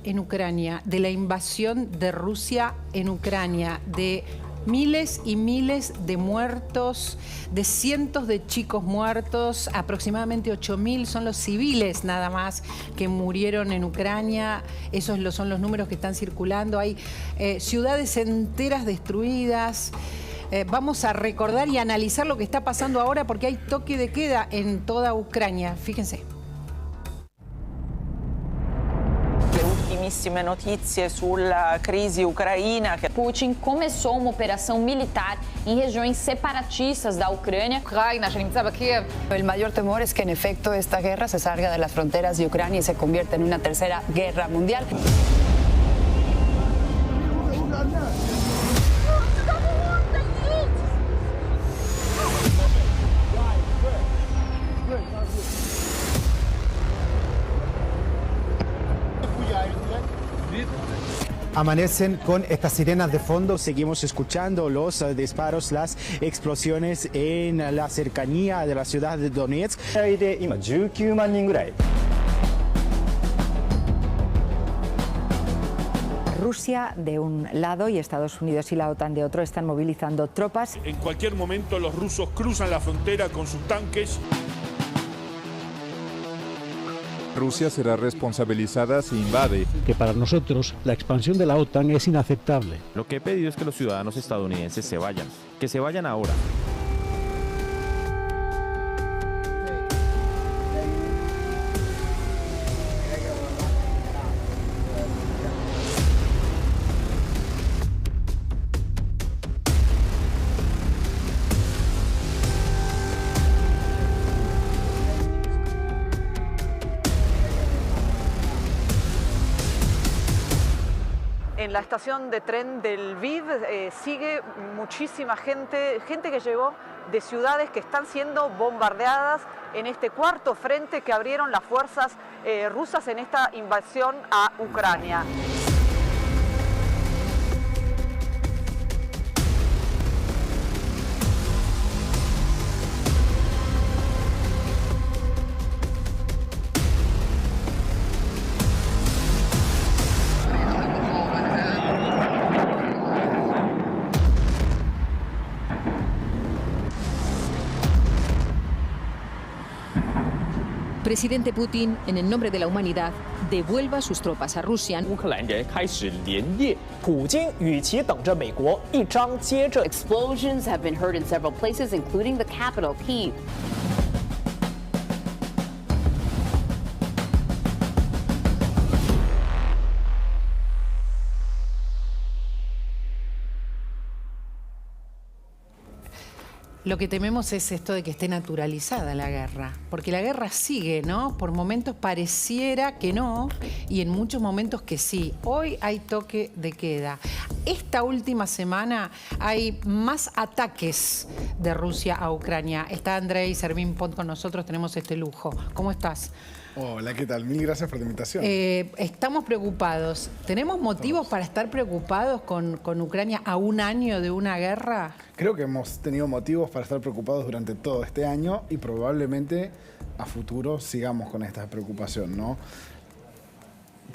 en Ucrania, de la invasión de Rusia en Ucrania, de miles y miles de muertos, de cientos de chicos muertos, aproximadamente 8.000 son los civiles nada más que murieron en Ucrania. Esos son los números que están circulando. Hay ciudades enteras destruidas. Vamos a recordar y analizar lo que está pasando ahora porque hay toque de queda en toda Ucrania. Fíjense. Ultimissime notizie sulla crisi ucraina. Putin começou uma operação militar em regiões separatistas da Ucrânia. El mayor temor es que en efecto esta guerra se salga de las fronteras de Ucrania y se convierta en una tercera guerra mundial. Amanecen con estas sirenas de fondo. Seguimos escuchando los disparos, las explosiones en la cercanía de la ciudad de Donetsk. Rusia de un lado y Estados Unidos y la OTAN de otro están movilizando tropas. En cualquier momento los rusos cruzan la frontera con sus tanques. Rusia será responsabilizada si invade. Que para nosotros la expansión de la OTAN es inaceptable. Lo que he pedido es que los ciudadanos estadounidenses se vayan, que se vayan ahora. En la estación de tren del Lviv sigue muchísima gente que llegó de ciudades que están siendo bombardeadas en este cuarto frente que abrieron las fuerzas rusas en esta invasión a Ucrania. Presidente Putin, en el nombre de la humanidad, devuelva sus tropas a Rusia. Explosions have been heard in several places, including the capital, Kyiv. Lo que tememos es esto de que esté naturalizada la guerra, porque la guerra sigue, ¿no? Por momentos pareciera que no, y en muchos momentos que sí. Hoy hay toque de queda. Esta última semana hay más ataques de Rusia a Ucrania. Está Andrei Servín-Pont con nosotros, tenemos este lujo. ¿Cómo estás? Hola, ¿qué tal? Mil gracias por la invitación. Estamos preocupados. ¿Tenemos motivos para estar preocupados con Ucrania a un año de una guerra? Creo que hemos tenido motivos para estar preocupados durante todo este año y probablemente a futuro sigamos con esta preocupación, ¿no?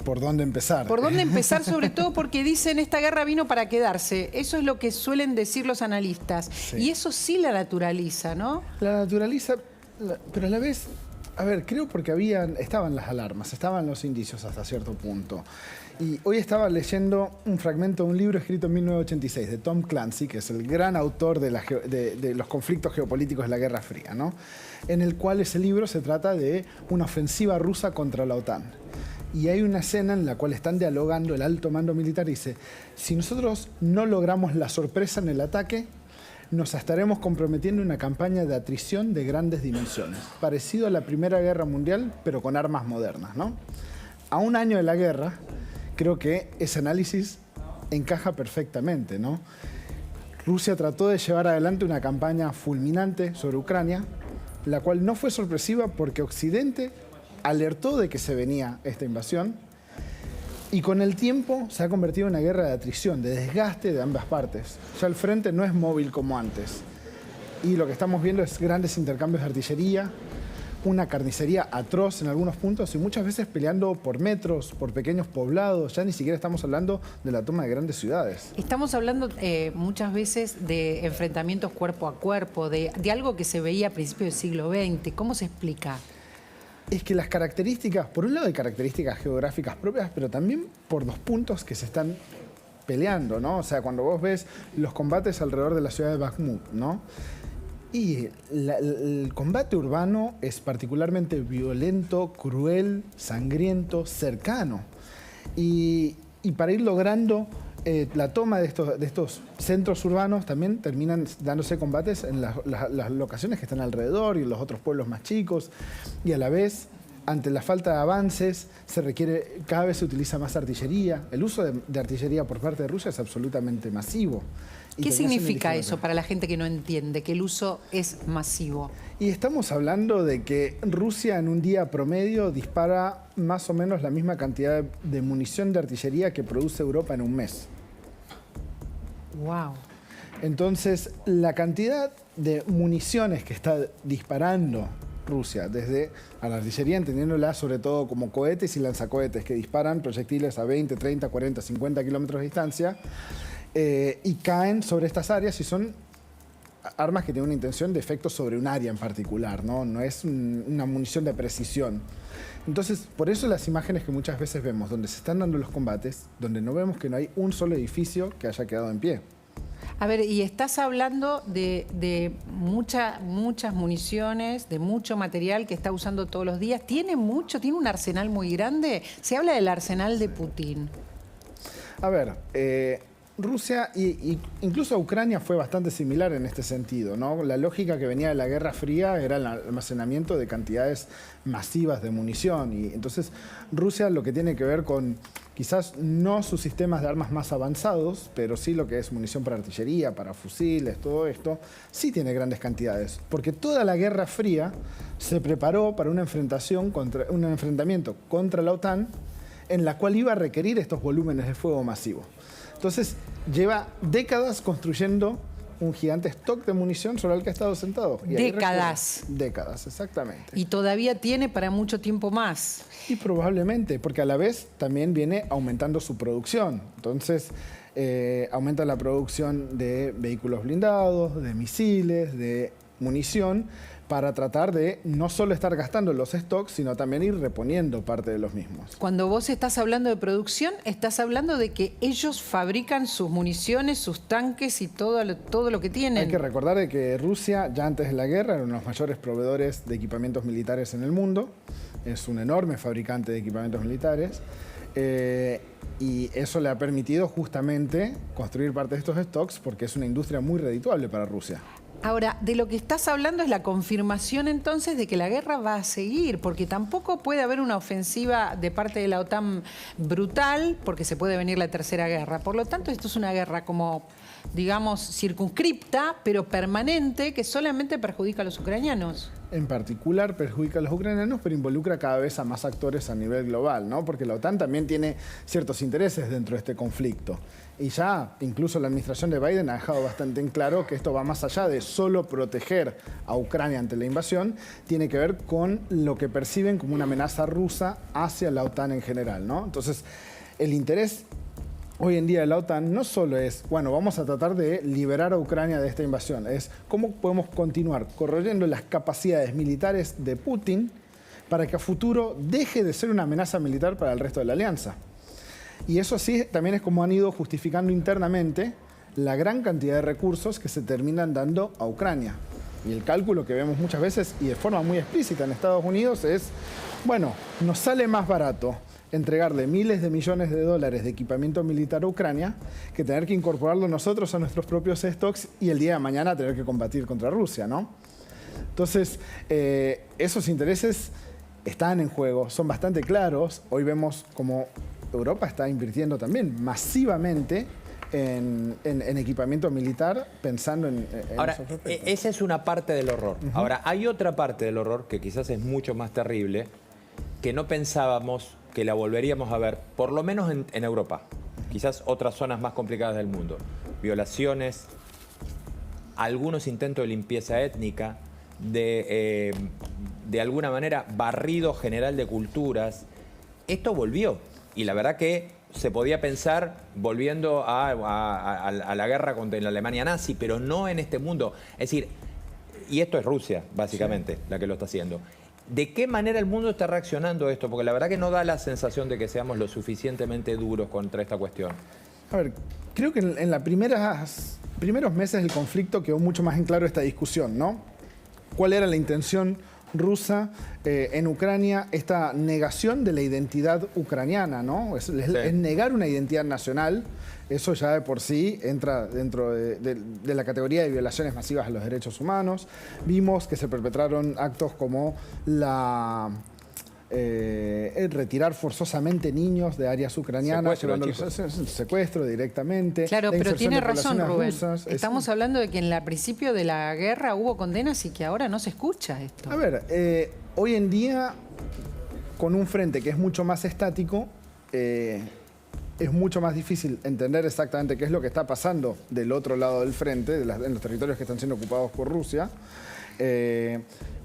¿Por dónde empezar? ¿Por dónde empezar? Sobre todo porque dicen esta guerra vino para quedarse. Eso es lo que suelen decir los analistas. Sí. Y eso sí la naturaliza, ¿no? La naturaliza, pero a la vez... A ver, creo porque estaban las alarmas, estaban los indicios hasta cierto punto. Y hoy estaba leyendo un fragmento de un libro escrito en 1986 de Tom Clancy, que es el gran autor de los conflictos geopolíticos de la Guerra Fría, ¿no? En el cual ese libro se trata de una ofensiva rusa contra la OTAN. Y hay una escena en la cual están dialogando el alto mando militar y dice, si nosotros no logramos la sorpresa en el ataque, nos estaremos comprometiendo en una campaña de atrición de grandes dimensiones, parecido a la Primera Guerra Mundial, pero con armas modernas, ¿no? A un año de la guerra, creo que ese análisis encaja perfectamente, ¿no? Rusia trató de llevar adelante una campaña fulminante sobre Ucrania, la cual no fue sorpresiva porque Occidente alertó de que se venía esta invasión, y con el tiempo se ha convertido en una guerra de atrición, de desgaste de ambas partes. Ya el frente no es móvil como antes. Y lo que estamos viendo es grandes intercambios de artillería, una carnicería atroz en algunos puntos y muchas veces peleando por metros, por pequeños poblados. Ya ni siquiera estamos hablando de la toma de grandes ciudades. Estamos hablando muchas veces de enfrentamientos cuerpo a cuerpo, de algo que se veía a principios del siglo XX. ¿Cómo se explica? Es que las características, por un lado hay características geográficas propias, pero también por dos puntos que se están peleando, ¿no? O sea, cuando vos ves los combates alrededor de la ciudad de Bakhmut, ¿no? Y el combate urbano es particularmente violento, cruel, sangriento, cercano. Y para ir logrando la toma de estos centros urbanos también terminan dándose combates en las locaciones que están alrededor y en los otros pueblos más chicos. Y a la vez, ante la falta de avances, cada vez se utiliza más artillería. El uso de artillería por parte de Rusia es absolutamente masivo. ¿Qué significa eso para la gente que no entiende, que el uso es masivo? Y estamos hablando de que Rusia en un día promedio dispara más o menos la misma cantidad de munición de artillería que produce Europa en un mes. ¡Wow! Entonces, la cantidad de municiones que está disparando Rusia, desde a la artillería, entendiéndola sobre todo como cohetes y lanzacohetes que disparan proyectiles a 20, 30, 40, 50 kilómetros de distancia, y caen sobre estas áreas y son armas que tienen una intención de efecto sobre un área en particular, no es una munición de precisión. Entonces, por eso las imágenes que muchas veces vemos, donde se están dando los combates, donde no vemos que no hay un solo edificio que haya quedado en pie. A ver, y estás hablando de muchas municiones, de mucho material que está usando todos los días. ¿Tiene un arsenal muy grande? Se habla del arsenal de Putin. A ver, Rusia e incluso Ucrania fue bastante similar en este sentido, ¿no? La lógica que venía de la Guerra Fría era el almacenamiento de cantidades masivas de munición. Y entonces Rusia lo que tiene que ver con quizás no sus sistemas de armas más avanzados, pero sí lo que es munición para artillería, para fusiles, todo esto, sí tiene grandes cantidades. Porque toda la Guerra Fría se preparó para un enfrentamiento contra la OTAN en la cual iba a requerir estos volúmenes de fuego masivo. Entonces, lleva décadas construyendo un gigante stock de munición sobre el que ha estado sentado. Y décadas. Décadas, exactamente. Y todavía tiene para mucho tiempo más. Y probablemente, porque a la vez también viene aumentando su producción. Entonces, aumenta la producción de vehículos blindados, de misiles, de munición, para tratar de no solo estar gastando los stocks, sino también ir reponiendo parte de los mismos. Cuando vos estás hablando de producción, estás hablando de que ellos fabrican sus municiones, sus tanques y todo lo que tienen. Hay que recordar de que Rusia, ya antes de la guerra, era uno de los mayores proveedores de equipamientos militares en el mundo. Es un enorme fabricante de equipamientos militares. Y eso le ha permitido justamente construir parte de estos stocks porque es una industria muy redituable para Rusia. Ahora, de lo que estás hablando es la confirmación entonces de que la guerra va a seguir, porque tampoco puede haber una ofensiva de parte de la OTAN brutal, porque se puede venir la tercera guerra. Por lo tanto, esto es una guerra como, digamos, circunscripta, pero permanente, que solamente perjudica a los ucranianos. En particular perjudica a los ucranianos, pero involucra cada vez a más actores a nivel global, ¿no? Porque la OTAN también tiene ciertos intereses dentro de este conflicto. Y ya incluso la administración de Biden ha dejado bastante en claro que esto va más allá de solo proteger a Ucrania ante la invasión, tiene que ver con lo que perciben como una amenaza rusa hacia la OTAN en general, ¿no? Entonces, el interés hoy en día de la OTAN no solo es, bueno, vamos a tratar de liberar a Ucrania de esta invasión, es cómo podemos continuar corroyendo las capacidades militares de Putin para que a futuro deje de ser una amenaza militar para el resto de la alianza. Y eso sí, también es como han ido justificando internamente la gran cantidad de recursos que se terminan dando a Ucrania. Y el cálculo que vemos muchas veces y de forma muy explícita en Estados Unidos es, bueno, nos sale más barato entregarle miles de millones de dólares de equipamiento militar a Ucrania que tener que incorporarlo nosotros a nuestros propios stocks y el día de mañana tener que combatir contra Rusia, ¿no? Entonces, esos intereses están en juego, son bastante claros. Hoy vemos como Europa está invirtiendo también masivamente en equipamiento militar pensando en Ahora, esa es una parte del horror. Ahora, hay otra parte del horror que quizás es mucho más terrible, que no pensábamos que la volveríamos a ver, por lo menos en Europa. Quizás otras zonas más complicadas del mundo. Violaciones, algunos intentos de limpieza étnica, de de alguna manera, barrido general de culturas, esto volvió. Y la verdad que se podía pensar volviendo a la guerra contra la Alemania nazi, pero no en este mundo. Es decir, y esto es Rusia, básicamente, la que lo está haciendo. ¿De qué manera el mundo está reaccionando a esto? Porque la verdad que no da la sensación de que seamos lo suficientemente duros contra esta cuestión. A ver, creo que en los primeros meses del conflicto quedó mucho más en claro esta discusión, ¿no? ¿Cuál era la intención rusa en Ucrania? Esta negación de la identidad ucraniana, ¿no? Es negar una identidad nacional. Eso ya de por sí entra dentro de la categoría de violaciones masivas a los derechos humanos. Vimos que se perpetraron actos como retirar forzosamente niños de áreas ucranianas, secuestro directamente. Claro, pero tiene razón Rubén. Estamos hablando de que en el principio de la guerra hubo condenas y que ahora no se escucha esto. A ver, hoy en día, con un frente que es mucho más estático, es mucho más difícil entender exactamente qué es lo que está pasando del otro lado del frente, en los territorios que están siendo ocupados por Rusia.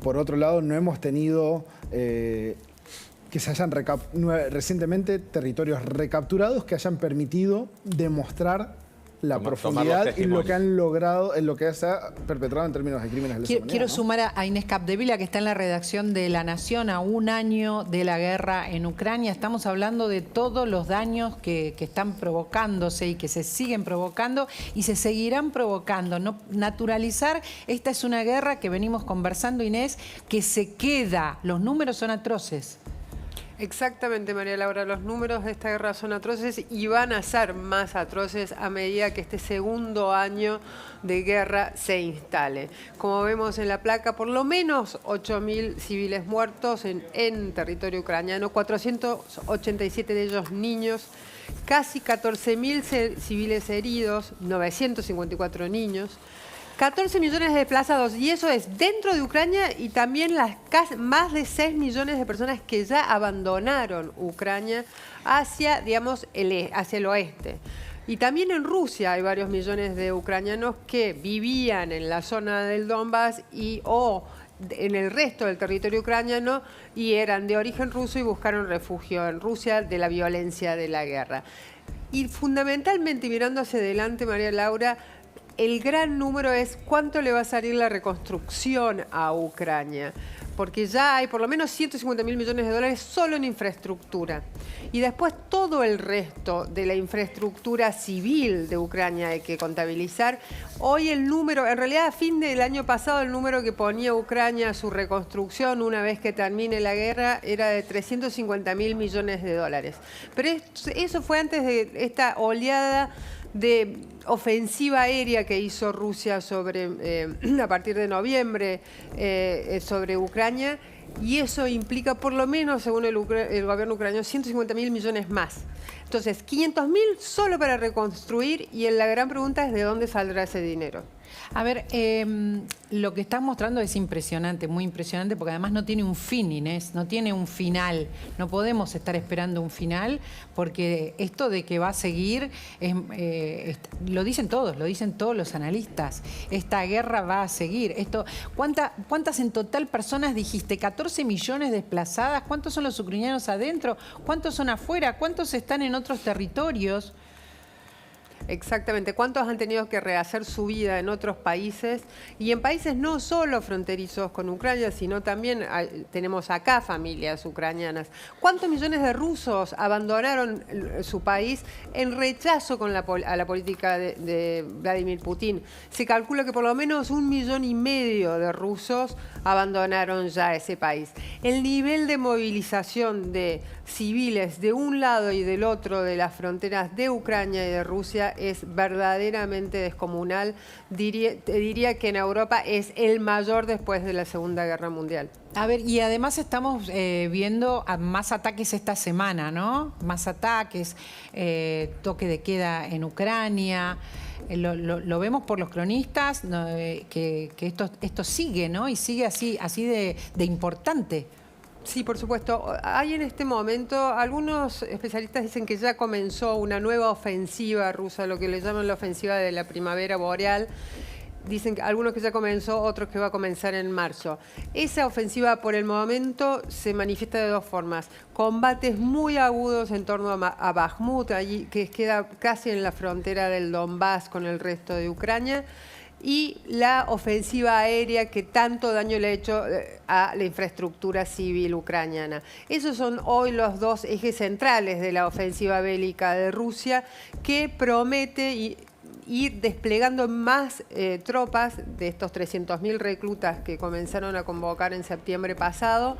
Por otro lado, no hemos tenido que se hayan recientemente territorios recapturados que hayan permitido demostrar la profundidad y lo que han logrado, en lo que se ha perpetrado en términos de crímenes de lesa humanidad. Quiero sumar a Inés Capdevila, que está en la redacción de La Nación, a un año de la guerra en Ucrania. Estamos hablando de todos los daños que están provocándose y que se siguen provocando y se seguirán provocando. No, naturalizar, esta es una guerra que venimos conversando, Inés, que se queda. Los números son atroces. Exactamente, María Laura, los números de esta guerra son atroces y van a ser más atroces a medida que este segundo año de guerra se instale. Como vemos en la placa, por lo menos 8.000 civiles muertos en territorio ucraniano, 487 de ellos niños, casi 14.000 civiles heridos, 954 niños, 14 millones de desplazados, y eso es dentro de Ucrania, y también más de 6 millones de personas que ya abandonaron Ucrania hacia, digamos, hacia el oeste. Y también en Rusia hay varios millones de ucranianos que vivían en la zona del Donbass o en el resto del territorio ucraniano y eran de origen ruso y buscaron refugio en Rusia de la violencia de la guerra. Y fundamentalmente, mirando hacia adelante, María Laura, el gran número es cuánto le va a salir la reconstrucción a Ucrania, porque ya hay por lo menos 150.000 millones de dólares solo en infraestructura. Y después todo el resto de la infraestructura civil de Ucrania hay que contabilizar. Hoy el número, en realidad a fin del año pasado, el número que ponía Ucrania a su reconstrucción una vez que termine la guerra era de 350.000 millones de dólares. Pero eso fue antes de esta oleada de ofensiva aérea que hizo Rusia a partir de noviembre sobre Ucrania, y eso implica por lo menos, según el gobierno ucraniano, 150.000 millones más. Entonces, 500.000 solo para reconstruir, y la gran pregunta es de dónde saldrá ese dinero. A ver, lo que estás mostrando es impresionante, muy impresionante, porque además no tiene un fin, Inés, no tiene un final. No podemos estar esperando un final, porque esto de que va a seguir, lo dicen todos los analistas. Esta guerra va a seguir. ¿Cuántas en total personas dijiste? 14 millones desplazadas. ¿Cuántos son los ucranianos adentro? ¿Cuántos son afuera? ¿Cuántos están en otros territorios? Exactamente. ¿Cuántos han tenido que rehacer su vida en otros países? Y en países no solo fronterizos con Ucrania, sino también tenemos acá familias ucranianas. ¿Cuántos millones de rusos abandonaron su país en rechazo a la política de Vladimir Putin? Se calcula que por lo menos 1,5 millones de rusos abandonaron ya ese país. El nivel de movilización de civiles de un lado y del otro de las fronteras de Ucrania y de Rusia es verdaderamente descomunal. Te diría que en Europa es el mayor después de la Segunda Guerra Mundial. A ver, y además estamos viendo más ataques esta semana, ¿no? Más ataques, toque de queda en Ucrania. Lo vemos por los cronistas, ¿no? que esto sigue, ¿no? Y sigue así de importante. Sí, por supuesto. Hay en este momento, algunos especialistas dicen que ya comenzó una nueva ofensiva rusa, lo que le llaman la ofensiva de la primavera boreal. dicen que algunos que ya comenzó, otros que va a comenzar en marzo. Esa ofensiva por el momento se manifiesta de dos formas. Combates muy agudos en torno a Bakhmut, allí, que queda casi en la frontera del Donbass con el resto de Ucrania, y la ofensiva aérea que tanto daño le ha hecho a la infraestructura civil ucraniana. Esos son hoy los dos ejes centrales de la ofensiva bélica de Rusia, que promete ir desplegando más tropas de estos 300.000 reclutas que comenzaron a convocar en septiembre pasado,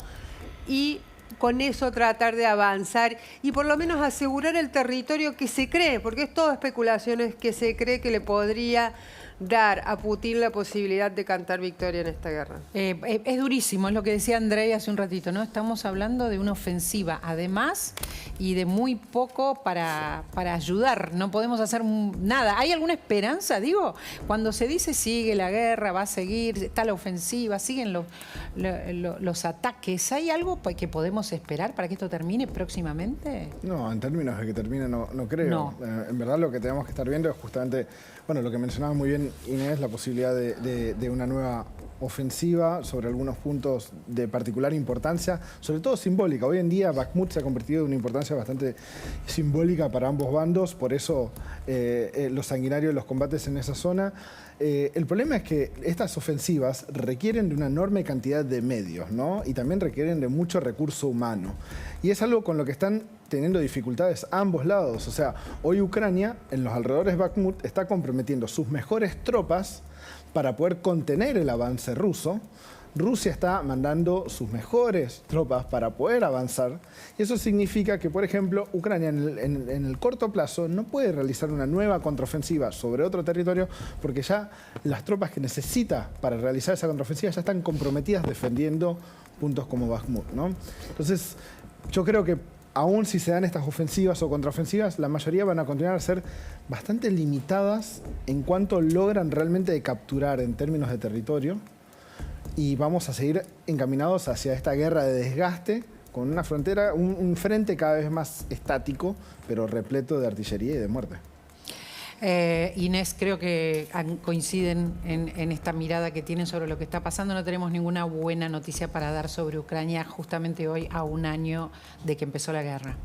y con eso tratar de avanzar y por lo menos asegurar el territorio que se cree, porque es todo especulaciones, que se cree que le podría dar a Putin la posibilidad de cantar victoria en esta guerra. Es durísimo, es lo que decía Andrei hace un ratito, ¿no? Estamos hablando de una ofensiva, además, y de muy poco para ayudar. No podemos hacer nada. ¿Hay alguna esperanza? Digo, cuando se dice sigue la guerra, va a seguir, está la ofensiva, siguen los ataques, ¿hay algo que podemos esperar para que esto termine próximamente? No, en términos de que termine no creo. No. En verdad lo que tenemos que estar viendo es justamente, bueno, lo que mencionaba muy bien Inés, la posibilidad de una nueva ofensiva sobre algunos puntos de particular importancia, sobre todo simbólica. Hoy en día Bakhmut se ha convertido en una importancia bastante simbólica para ambos bandos, por eso los sanguinarios de los combates en esa zona. El problema es que estas ofensivas requieren de una enorme cantidad de medios, ¿no? Y también requieren de mucho recurso humano. Y es algo con lo que están teniendo dificultades ambos lados. O sea, hoy Ucrania, en los alrededores de Bakhmut, está comprometiendo sus mejores tropas para poder contener el avance ruso. Rusia está mandando sus mejores tropas para poder avanzar. Y eso significa que, por ejemplo, Ucrania en el corto plazo no puede realizar una nueva contraofensiva sobre otro territorio porque ya las tropas que necesita para realizar esa contraofensiva ya están comprometidas defendiendo puntos como Bakhmut, ¿no? Entonces, yo creo que aún si se dan estas ofensivas o contraofensivas, la mayoría van a continuar a ser bastante limitadas en cuanto logran realmente capturar en términos de territorio. Y vamos a seguir encaminados hacia esta guerra de desgaste con una frontera, un frente cada vez más estático, pero repleto de artillería y de muerte. Inés, creo que coinciden en esta mirada que tienen sobre lo que está pasando. No tenemos ninguna buena noticia para dar sobre Ucrania justamente hoy, a un año de que empezó la guerra.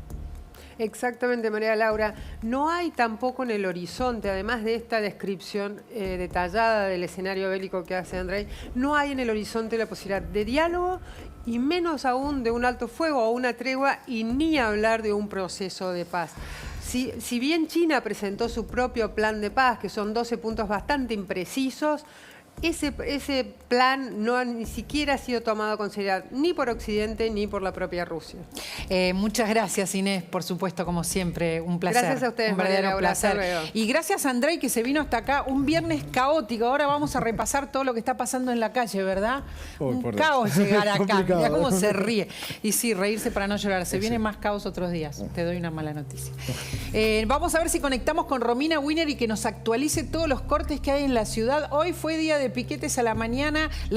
Exactamente, María Laura. No hay tampoco en el horizonte, además de esta descripción detallada del escenario bélico que hace Andrei, no hay en el horizonte la posibilidad de diálogo y menos aún de un alto fuego o una tregua, y ni hablar de un proceso de paz. Si bien China presentó su propio plan de paz, que son 12 puntos bastante imprecisos, ese plan no ni siquiera ha sido tomado con seriedad ni por Occidente ni por la propia Rusia. Muchas gracias, Inés, por supuesto, como siempre, un placer. Gracias a ustedes, un verdadero María Laura, placer. hasta luego. Y gracias a Andrei, que se vino hasta acá, un viernes caótico. Ahora vamos a repasar todo lo que está pasando en la calle, ¿verdad? Un caos llegar acá, mirá cómo se ríe. Y sí, reírse para no llorar. Se viene más caos otros días, te doy una mala noticia. Vamos a ver si conectamos con Romina Wiener y que nos actualice todos los cortes que hay en la ciudad. Hoy fue día de piquetes a la mañana.